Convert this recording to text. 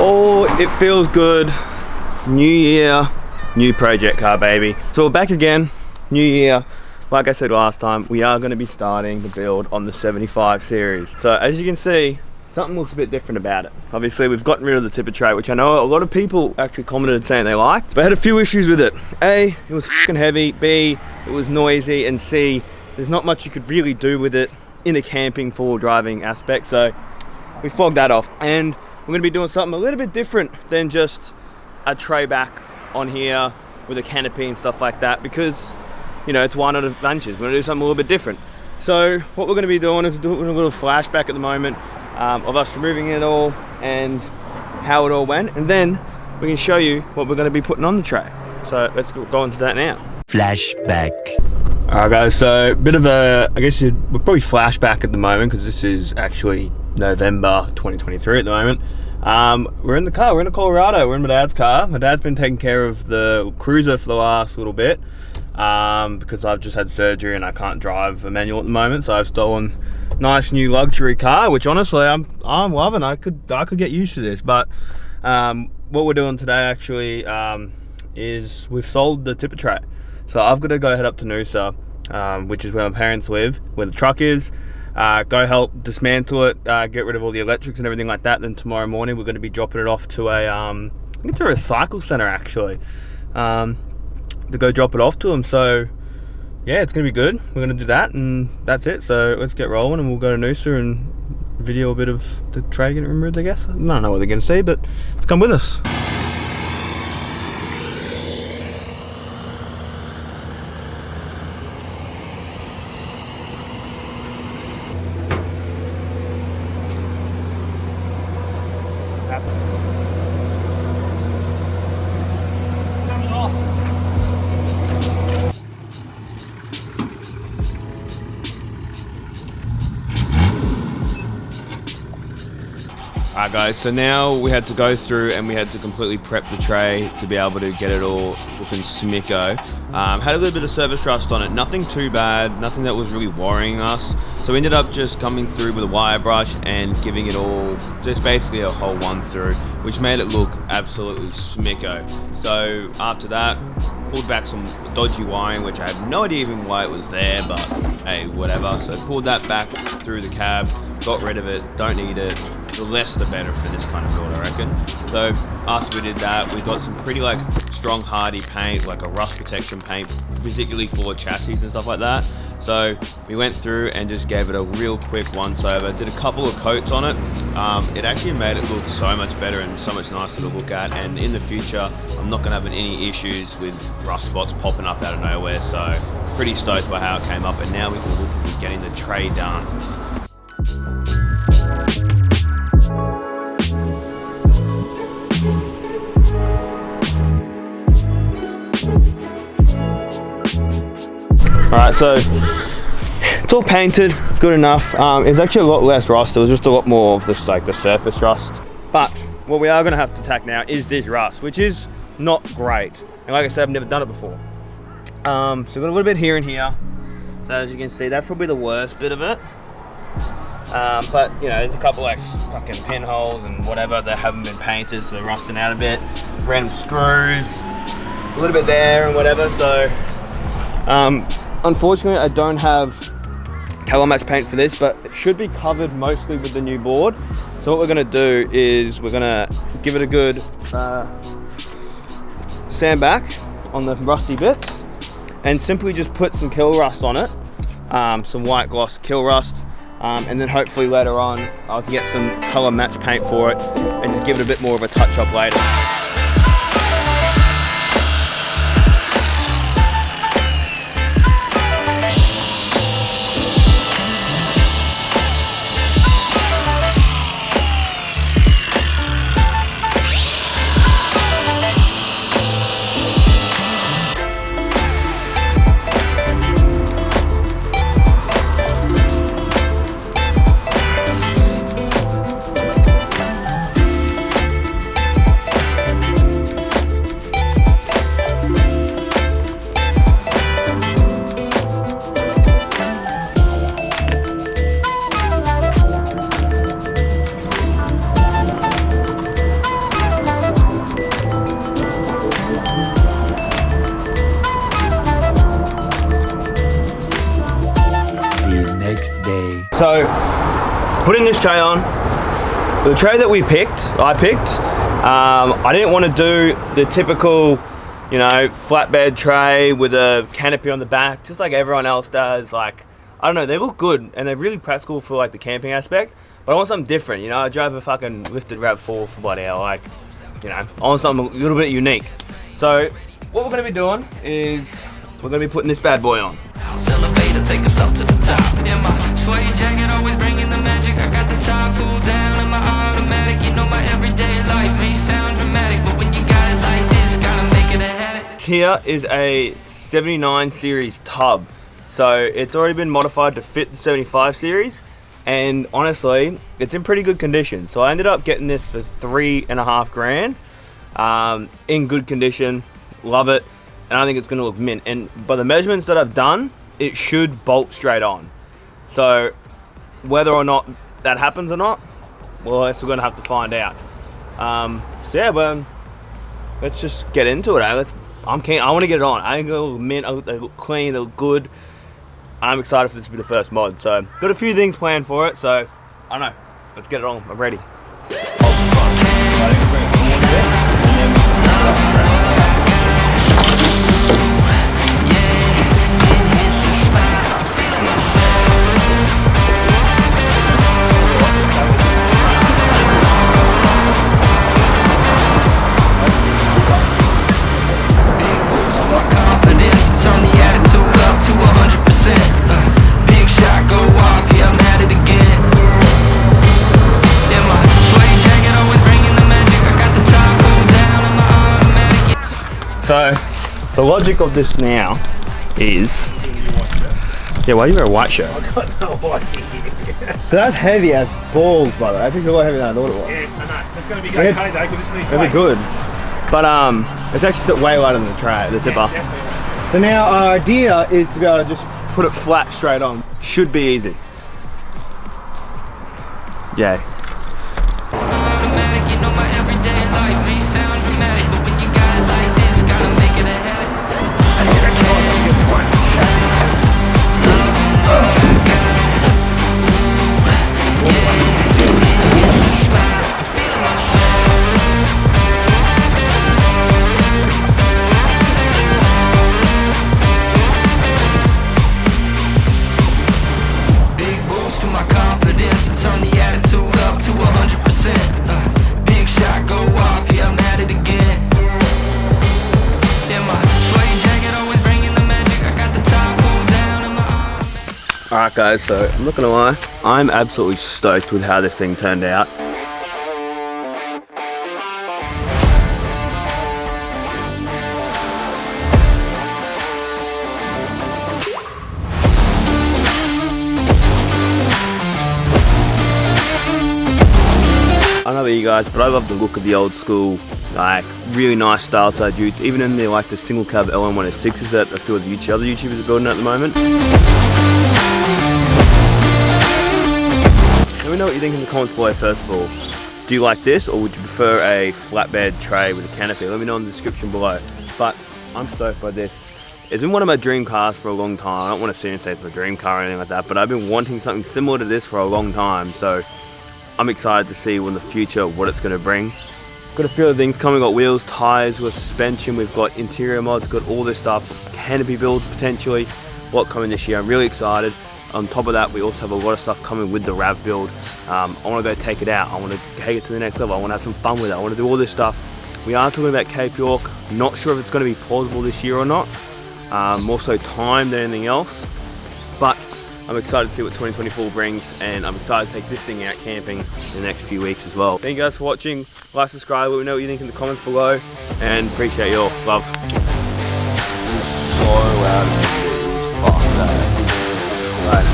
Oh, it feels good. New year, new project car, baby. So we're back again, new year. Like I said last time, we are going to be starting the build on the 75 series. So as you can see, something looks a bit different about it. Obviously, we've gotten rid of the tipper tray, which I know a lot of people actually commented saying they liked, but I had a few issues with it. A, it was fucking heavy. B, it was noisy. And C, there's not much you could really do with it in a camping forward driving aspect. So we fogged that off. And we're going to be doing something a little bit different than just a tray back on here with a canopy and stuff like that, because, you know, it's one of the adventures. We're going to do something a little bit different. So what we're going to be doing is doing a little flashback at the moment of us removing it all and how it all went, and then we can show you what we're going to be putting on the tray. So let's go into that now. Flashback. Alright guys, so a bit of a, I guess we're probably flashback at the moment, because this is actually November 2023 at the moment. We're in the car, we're in Colorado, we're in my dad's car. My dad's been taking care of the Cruiser for the last little bit, because I've just had surgery and I can't drive a manual at the moment, so I've stolen a nice new luxury car, which honestly I'm loving. I could get used to this, but what we're doing today actually is we've sold the tipper tray. So I've got to go head up to Noosa, which is where my parents live, where the truck is, go help dismantle it, get rid of all the electrics and everything like that. Then tomorrow morning we're going to be dropping it off to a, I think it's a recycle center actually, to go drop it off to them. So yeah, it's going to be good. We're going to do that, and that's it. So let's get rolling, and we'll go to Noosa and video a bit of the tray getting removed, I guess. I don't know what they're going to see, but come with us. Alright guys, so now we had to go through and we had to completely prep the tray to be able to get it all looking smicko. Had a little bit of surface rust on it, nothing too bad, nothing that was really worrying us. So we ended up just coming through with a wire brush and giving it all, just basically a whole one through, which made it look absolutely smicko. So after that, pulled back some dodgy wiring, which I have no idea even why it was there, but hey, whatever. So pulled that back through the cab, got rid of it, don't need it. The less the better for this kind of build, I reckon. So after we did that, we got some pretty like strong hardy paint, like a rust protection paint, particularly for chassis and stuff like that. So we went through and just gave it a real quick once over, did a couple of coats on it. It actually made it look so much better and so much nicer to look at, and in the future I'm not going to have any issues with rust spots popping up out of nowhere. So pretty stoked by how it came up, and now we can look at getting the tray done. Alright, so it's all painted, good enough. It's actually a lot less rust. There was just a lot more of this, like the surface rust. But what we are going to have to attack now is this rust, which is not great. And like I said, I've never done it before. So we've got a little bit here and here. So as you can see, that's probably the worst bit of it. But you know, there's a couple like fucking pinholes and whatever that haven't been painted, so they're rusting out a bit. Random screws, a little bit there and whatever. So unfortunately, I don't have color match paint for this, but it should be covered mostly with the new board. So what we're going to do is we're going to give it a good sand back on the rusty bits, and simply just put some kill rust on it, some white gloss kill rust, and then hopefully later on I can get some color match paint for it and just give it a bit more of a touch up later. So, putting this tray on, the tray that I picked, I didn't want to do the typical, you know, flatbed tray with a canopy on the back, just like everyone else does. Like, I don't know, they look good and they're really practical for like the camping aspect, but I want something different, you know. I drive a fucking lifted RAV4 for bloody hell, like, you know, I want something a little bit unique. So, what we're going to be doing is, we're going to be putting this bad boy on. Elevator, take us up to the top. In my suede jacket, always bringing the magic. I got the top pulled down in my automatic. You know my everyday life may sound dramatic, but when you got it like this, gotta make it a habit. Here is a 79 series tub. So it's already been modified to fit the 75 series, and honestly, it's in pretty good condition. So I ended up getting this for $3.5 grand. In good condition, love it. And I think it's gonna look mint. And by the measurements that I've done, it should bolt straight on. So whether or not that happens or not, well, I guess we're gonna have to find out. So yeah, but let's just get into it. I'm keen. I want to get it on. I think it'll look mint. They look clean. They look good. I'm excited for this to be the first mod. So got a few things planned for it. So I don't know. Let's get it on. I'm ready. So, the logic of this now is... Yeah, why do you wear a white shirt? I got no idea. So that's heavy as balls, by the way. I think it's a lot heavier than I thought it was. Yeah, I know. It's going to be going crazy though, because this needs It'll be good. But it's actually still way lighter than the tray, the tipper. Yeah, so now our idea is to be able to just put it flat straight on. Should be easy. Yay. Alright guys, so I'm not gonna lie, I'm absolutely stoked with how this thing turned out. I don't know about you guys, but I love the look of the old school, like really nice style side utes, even in the like the single cab LM106s that a few of the other YouTubers are building at the moment. Let me know what you think in the comments below first of all. Do you like this, or would you prefer a flatbed tray with a canopy? Let me know in the description below. But I'm stoked by this. It's been one of my dream cars for a long time. I don't want to sit and say it's my dream car or anything like that, but I've been wanting something similar to this for a long time. So I'm excited to see in the future what it's going to bring. Got a few other things coming. Got wheels, tires, with suspension. We've got interior mods, got all this stuff. Canopy builds potentially. What coming this year? I'm really excited. On top of that, we also have a lot of stuff coming with the RAV build. I want to go take it out. I want to take it to the next level. I want to have some fun with it. I want to do all this stuff. We are talking about Cape York. Not sure if it's going to be plausible this year or not. More so time than anything else. But I'm excited to see what 2024 brings, and I'm excited to take this thing out camping in the next few weeks as well. Thank you guys for watching. Like, subscribe, let me know what you think in the comments below, and appreciate you all. Love. So loud. Fuck that. Right.